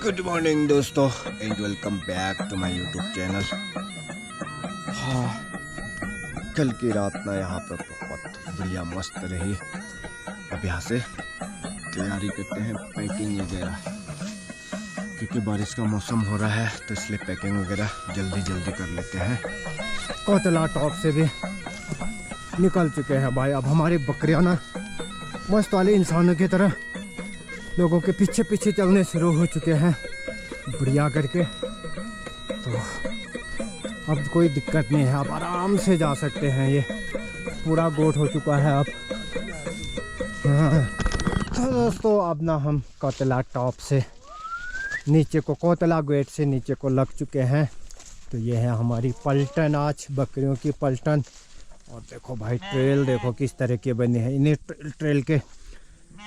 Good morning दोस्तों and welcome back to my YouTube channel. हाँ, कल की रात ना यहाँ पर बहुत बढ़िया मस्त रही। अब यहाँ से तैयारी करते हैं पैकिंग वगैरह, क्योंकि बारिश का मौसम हो रहा है तो इसलिए पैकिंग वगैरह जल्दी जल्दी कर लेते हैं। कोतला टॉप से भी निकल चुके हैं भाई। अब हमारी बकरियां ना मस्त वाले इंसानों की तरह लोगों के पीछे पीछे चलने शुरू हो चुके हैं बढ़िया करके। तो अब कोई दिक्कत नहीं है, अब आराम से जा सकते हैं। ये पूरा गोट हो चुका है अब। हाँ। तो दोस्तों अब ना हम कोतला टॉप से नीचे को, कोतला गेट से नीचे को लग चुके हैं। तो ये है हमारी पलटन, आज बकरियों की पलटन। और देखो भाई ट्रेल देखो किस तरह के बने हैं। इन्हें ट्रेल के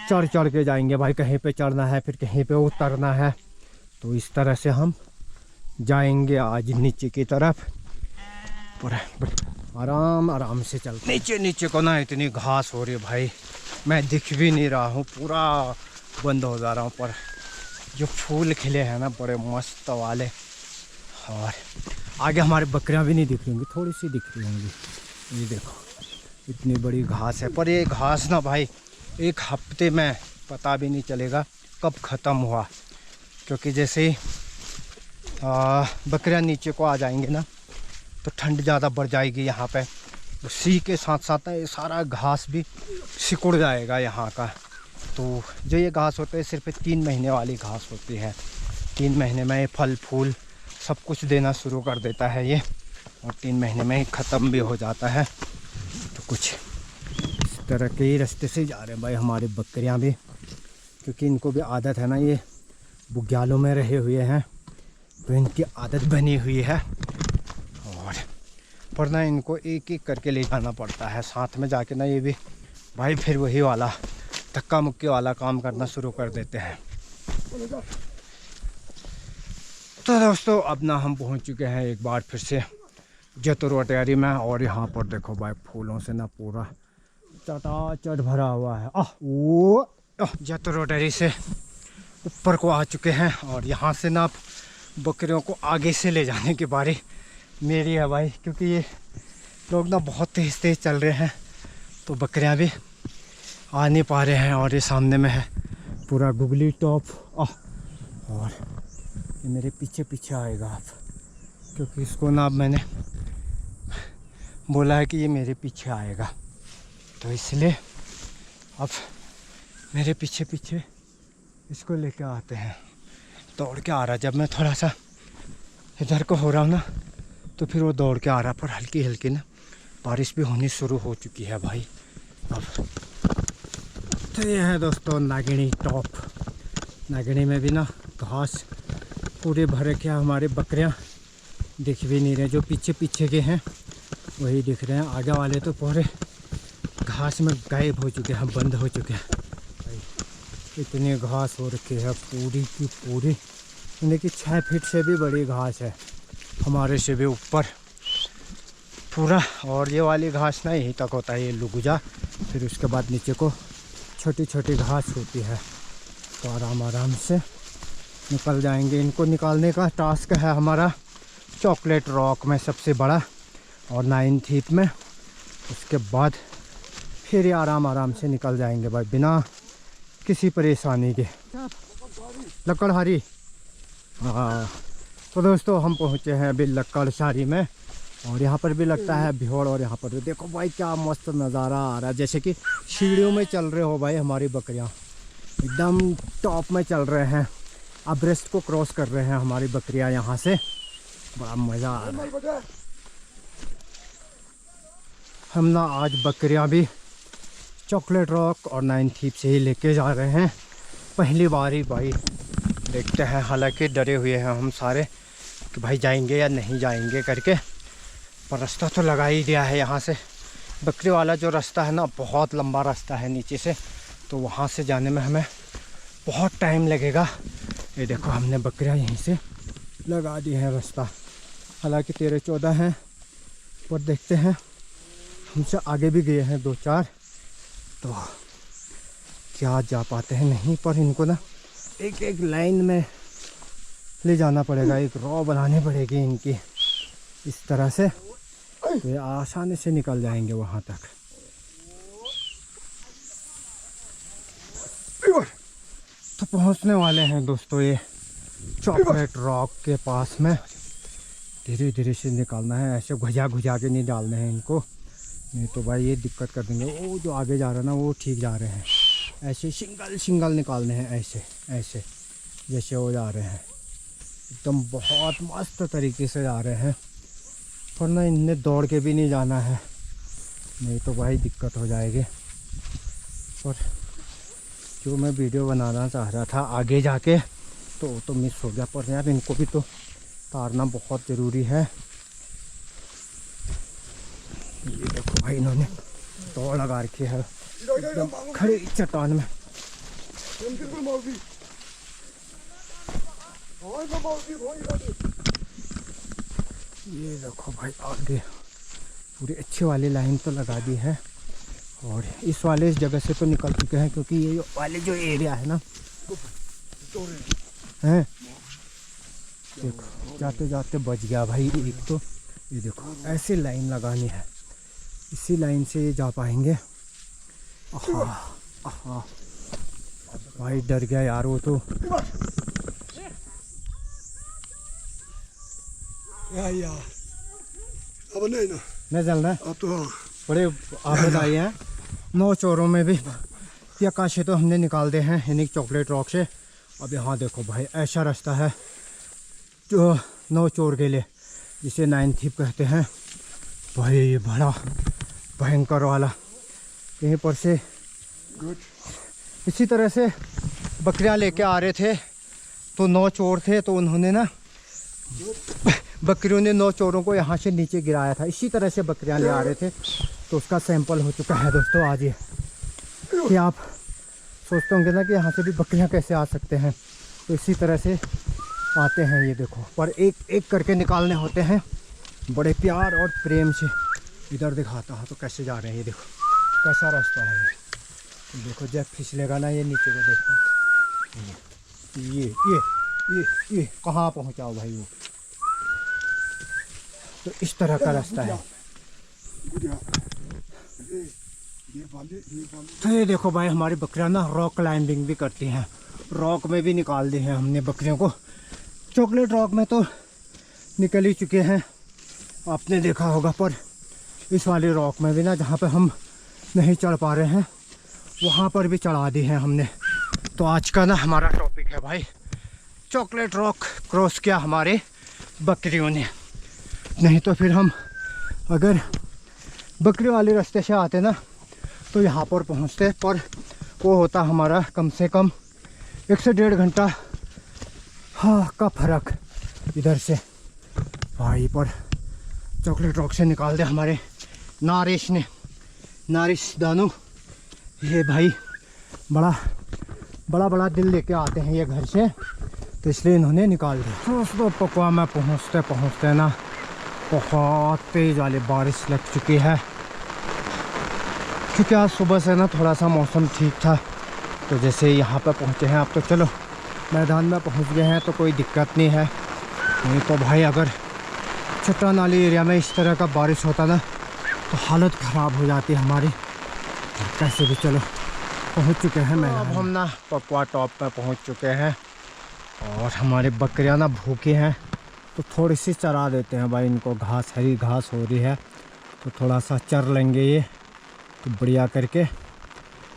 चढ़ चढ़ के जाएंगे भाई। कहीं पे चढ़ना है फिर कहीं पे उतरना है। तो इस तरह से हम जाएंगे आज नीचे की तरफ। पूरा आराम आराम से चलते। नीचे नीचे को ना इतनी घास हो रही है भाई, मैं दिख भी नहीं रहा हूँ, पूरा बंद हो जा रहा हूँ। पर जो फूल खिले हैं ना बड़े मस्त वाले। और आगे हमारे बकरियां भी नहीं दिख रही होंगी, थोड़ी सी दिख रही होंगी। ये देखो इतनी बड़ी घास है। पर ये घास ना भाई एक हफ्ते में पता भी नहीं चलेगा कब ख़त्म हुआ, क्योंकि जैसे ही बकरियां नीचे को आ जाएंगे ना तो ठंड ज़्यादा बढ़ जाएगी यहाँ पे। उसी के साथ साथ ये सारा घास भी सिकुड़ जाएगा यहाँ का। तो जो ये घास होते है सिर्फ 3 महीने वाली घास होती है। 3 महीने में ये फल फूल सब कुछ देना शुरू कर देता है ये, और 3 महीने में ही ख़त्म भी हो जाता है। तो कुछ इस तरह के ही रास्ते से जा रहे हैं भाई हमारी बकरियां भी, क्योंकि इनको भी आदत है ना, ये बुग्यालों में रहे हुए हैं तो इनकी आदत बनी हुई है। और पर ना इनको एक एक करके ले जाना पड़ता है साथ में जाके ना। ये भी भाई फिर वही वाला धक्का मुक्की वाला काम करना शुरू कर देते हैं। तो दोस्तों अब ना हम पहुंच चुके हैं एक बार फिर से जतुरवटियारी में। और यहाँ पर देखो भाई फूलों से ना पूरा चटाचट भरा हुआ है। वो जतुरवटियारी से ऊपर को आ चुके हैं। और यहाँ से ना बकरियों को आगे से ले जाने की बारी मेरी है भाई, क्योंकि ये लोग ना बहुत तेज़ तेज़ चल रहे हैं तो बकरियाँ भी आ नहीं पा रहे हैं। और ये सामने में है पूरा गुगली टॉप। और ये मेरे पीछे पीछे आएगा आप, क्योंकि इसको ना अब मैंने बोला है कि ये मेरे पीछे आएगा, तो इसलिए अब मेरे पीछे पीछे इसको लेके आते हैं। दौड़ के आ रहा, जब मैं थोड़ा सा इधर को हो रहा हूँ ना तो फिर वो दौड़ के आ रहा। पर हल्की हल्की ना बारिश भी होनी शुरू हो चुकी है भाई अब। तो ये है दोस्तों नागिनी टॉप। नागिनी में भी ना घास पूरे भरे के हमारे बकरियां दिख भी नहीं रहे। जो पीछे पीछे के हैं वही दिख रहे हैं, आगे वाले तो पूरे घास में गायब हो चुके हैं, बंद हो चुके हैं। इतनी घास हो रखी है पूरी की पूरी, यानी कि 6 फीट से भी बड़ी घास है, हमारे से भी ऊपर पूरा। और ये वाली घास ना यहीं तक होता है, ये लुगुजा। फिर उसके बाद नीचे को छोटी छोटी घास होती है। तो आराम आराम से निकल जाएंगे। इनको निकालने का टास्क है हमारा चॉकलेट रॉक में सबसे बड़ा, और 9th हीप में। उसके बाद फिर ये आराम आराम से निकल जाएंगे भाई बिना किसी परेशानी के। लक्कड़हारी, हाँ। तो दोस्तों हम पहुँचे हैं अभी लक्कड़हारी में, और यहाँ पर भी लगता है भ्योड़। और यहाँ पर भी देखो भाई क्या मस्त नज़ारा आ रहा है, जैसे कि सीढ़ियों में चल रहे हो भाई। हमारी बकरियाँ एकदम टॉप में चल रहे हैं, एवरेस्ट को क्रॉस कर रहे हैं हमारी बकरियाँ यहाँ से। बड़ा मज़ा आ रहा है। हम ना आज बकरियाँ भी चॉकलेट रॉक और 9th हीप से ही लेके जा रहे हैं पहली बार ही भाई। देखते हैं, हालांकि डरे हुए हैं हम सारे कि भाई जाएंगे या नहीं जाएंगे करके। पर रास्ता तो लगा ही दिया है यहाँ से। बकरी वाला जो रास्ता है ना बहुत लंबा रास्ता है नीचे से, तो वहाँ से जाने में हमें बहुत टाइम लगेगा। ये देखो हमने बकरियाँ यहीं से लगा दी हैं रास्ता। हालांकि 13-14 हैं, पर देखते हैं, हमसे आगे भी गए हैं 2-4, तो क्या जा पाते हैं नहीं। पर इनको ना एक एक लाइन में ले जाना पड़ेगा, एक रॉ बनानी पड़ेगी इनकी इस तरह से, तो ये आसानी से निकल जाएंगे वहाँ तक। तो पहुँचने वाले हैं दोस्तों ये चॉकलेट रॉक के पास में। धीरे धीरे से निकालना है, ऐसे घुजा घुजा के नहीं डालने हैं इनको, नहीं तो भाई ये दिक्कत कर देंगे। वो जो आगे जा रहा है ना वो ठीक जा रहे हैं, ऐसे सिंगल सिंगल निकालने हैं, ऐसे ऐसे जैसे वो जा रहे हैं एकदम बहुत मस्त तरीके से जा रहे हैं। पर ना इनने दौड़ के भी नहीं जाना है, नहीं तो भाई दिक्कत हो जाएगी। पर जो मैं वीडियो बनाना चाह रहा था आगे जाके तो मिस हो गया। पर यार इनको भी तो तारना बहुत ज़रूरी है। ये देखो भाई इन्होंने दौड़ लगा रखी है एकदम खड़ी चट्टान में। ये देखो भाई आगे पूरी अच्छी वाली लाइन तो लगा दी है, और इस वाले इस जगह से तो निकल चुके हैं, क्योंकि ये वाले जो एरिया है ना हैं, देखो जाते जाते बच गया भाई एक तो। ये देखो ऐसी लाइन लगानी है, इसी लाइन से ये जा पाएंगे। आहा आहा भाई डर गया यार वो तो। अब नहीं ना, नहीं चल रहा अब तो बड़े आफत आई हैं। 9 चोरों में भी प्याकाशे तो हमने निकाल दे हैं इन्हीं चॉकलेट रॉक से। अब यहाँ देखो भाई ऐसा रास्ता है जो 9 चोर के लिए, जिसे 9 थीप कहते हैं भाई। ये बड़ा भयंकर वाला, यहीं पर से इसी तरह से बकरियाँ लेके आ रहे थे, तो 9 चोर थे, तो उन्होंने ना बकरियों ने 9 चोरों को यहाँ से नीचे गिराया था। इसी तरह से बकरियाँ ले आ रहे थे, तो उसका सैंपल हो चुका है दोस्तों आज ये। कि आप सोचते होंगे ना कि यहाँ से भी बकरियाँ कैसे आ सकते हैं, तो इसी तरह से आते हैं ये देखो। पर एक एक करके निकालने होते हैं बड़े प्यार और प्रेम से। इधर दिखाता हूँ तो कैसे जा रहे हैं, ये देखो कैसा रास्ता है ये देखो। जब फिसलेगा ना ये नीचे को देखो, ये कहाँ पहुँचाओ भाई वो। तो इस तरह का रास्ता है। तो ये देखो भाई हमारी बकरियां ना रॉक क्लाइंबिंग भी करती हैं, रॉक में भी निकाल दी हैं हमने बकरियों को। चॉकलेट रॉक में तो निकल ही चुके हैं, आपने देखा होगा। पर इस वाले रॉक में भी ना, जहाँ पे हम नहीं चढ़ पा रहे हैं वहाँ पर भी चढ़ा दी है हमने। तो आज का ना हमारा टॉपिक है भाई चॉकलेट रॉक क्रॉस किया हमारे बकरियों ने। नहीं तो फिर हम अगर बकरी वाले रास्ते से आते ना तो यहाँ पर पहुँचते, पर वो होता हमारा कम से कम 1 से 1.5 घंटा का फर्क इधर से भाई। पर चॉकलेट रॉक से निकाल दे हमारे नारिश ने, नारिश दानू। ये भाई बड़ा दिल लेके आते हैं ये घर से, तो इसलिए इन्होंने निकाल दिया। दोस्तों पकवा में पहुँचते ना बहुत तेज़ वाली बारिश लग चुकी है, क्योंकि आज सुबह से ना थोड़ा सा मौसम ठीक था। तो जैसे यहाँ पर पहुँचे हैं, अब तो चलो मैदान में पहुँच गए हैं तो कोई दिक्कत नहीं है। नहीं तो भाई अगर चट्टान वाली एरिया में इस तरह का बारिश होता ना तो हालत ख़राब हो जाती है हमारी। कैसे भी चलो पहुँच चुके हैं मैदान। अब हम ना पकवा टॉप पर पहुँच चुके हैं, और हमारे बकरियाँ ना भूखे हैं, तो थोड़ी सी चरा देते हैं भाई इनको। घास, हरी घास हो रही है, तो थोड़ा सा चर लेंगे ये, तो बढ़िया करके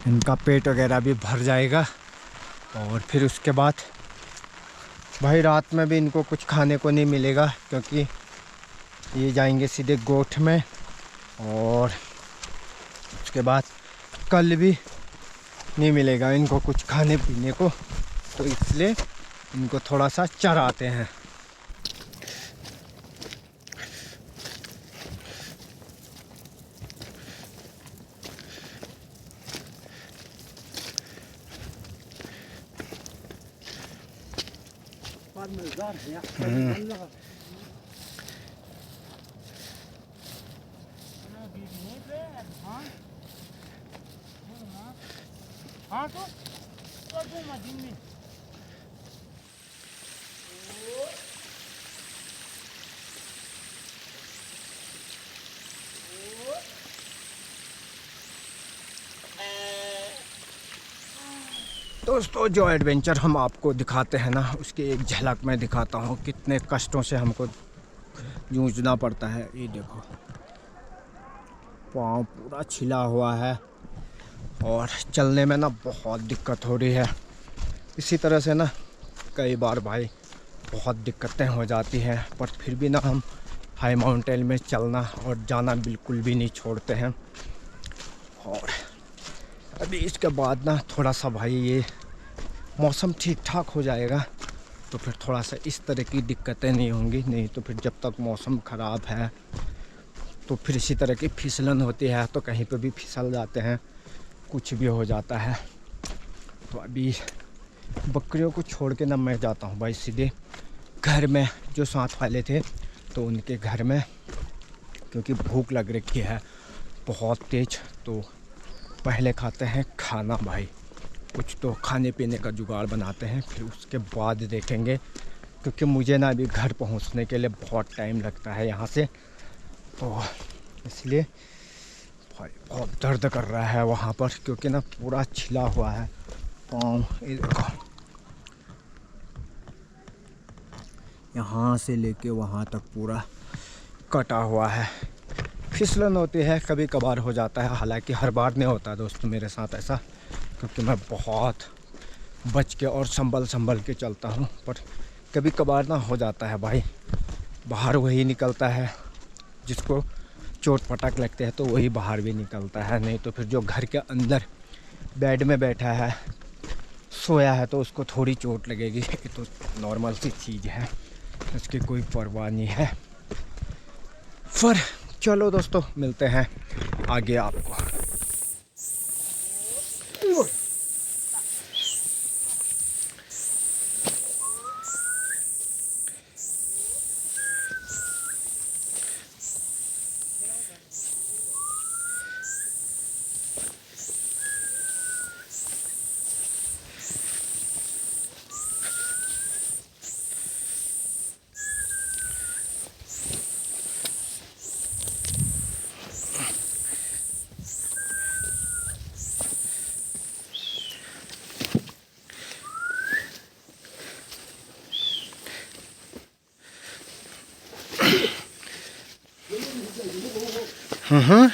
इनका पेट वगैरह भी भर जाएगा। और फिर उसके बाद भाई रात में भी इनको कुछ खाने को नहीं मिलेगा, क्योंकि ये जाएंगे सीधे गोठ में, और उसके बाद कल भी नहीं मिलेगा इनको कुछ खाने पीने को, तो इसलिए इनको थोड़ा सा चराते हैं। दोस्तों जो एडवेंचर हम आपको दिखाते हैं ना, उसकी एक झलक मैं दिखाता हूँ। कितने कष्टों से हमको जूझना पड़ता है। ये देखो, पाँव पूरा छिला हुआ है और चलने में ना बहुत दिक्कत हो रही है। इसी तरह से ना कई बार भाई बहुत दिक्कतें हो जाती हैं, पर फिर भी ना हम हाई माउंटेन में चलना और जाना बिल्कुल भी नहीं छोड़ते हैं। और अभी इसके बाद ना थोड़ा सा भाई ये मौसम ठीक ठाक हो जाएगा तो फिर थोड़ा सा इस तरह की दिक्कतें नहीं होंगी। नहीं तो फिर जब तक मौसम ख़राब है तो फिर इसी तरह की फिसलन होती है, तो कहीं पे भी फिसल जाते हैं, कुछ भी हो जाता है। तो अभी बकरियों को छोड़ के ना मैं जाता हूँ भाई सीधे घर में। जो साथ वाले थे तो उनके घर में, क्योंकि भूख लग रखी है बहुत तेज। तो पहले खाते हैं खाना भाई, कुछ तो खाने पीने का जुगाड़ बनाते हैं, फिर उसके बाद देखेंगे। क्योंकि मुझे ना अभी घर पहुंचने के लिए बहुत टाइम लगता है यहाँ से, तो इसलिए भाई बहुत दर्द कर रहा है वहाँ पर, क्योंकि ना पूरा छिला हुआ है पाँव। ये देखो, यहाँ से लेके वहाँ तक पूरा कटा हुआ है। फिसलन होती है, कभी कभार हो जाता है, हालांकि हर बार नहीं होता दोस्तों मेरे साथ ऐसा, क्योंकि मैं बहुत बच के और संभल के चलता हूँ। पर कभी कभार ना हो जाता है भाई। बाहर वही निकलता है जिसको चोट पटक लगते हैं, तो वही बाहर भी निकलता है। नहीं तो फिर जो घर के अंदर बेड में बैठा है, सोया है, तो उसको थोड़ी चोट लगेगी। ये तो नॉर्मल सी चीज़ है, उसकी कोई परवाह नहीं है। फिर चलो दोस्तों, मिलते हैं आगे आपको। हाँ,